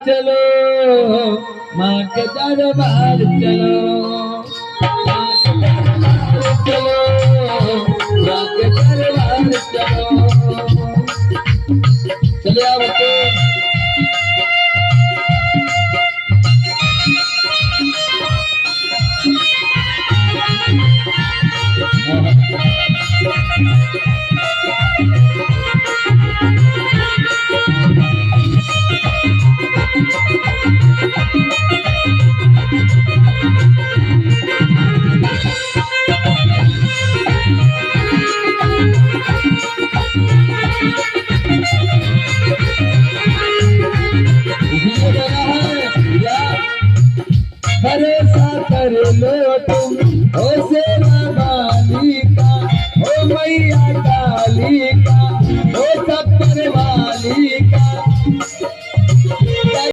चलो माँ के दरबार चलो, माँ के दरबार चलो, माँ के दरबार चलो। चले आओ बच्चे। भरोसा कर लो तुम ओ सेवा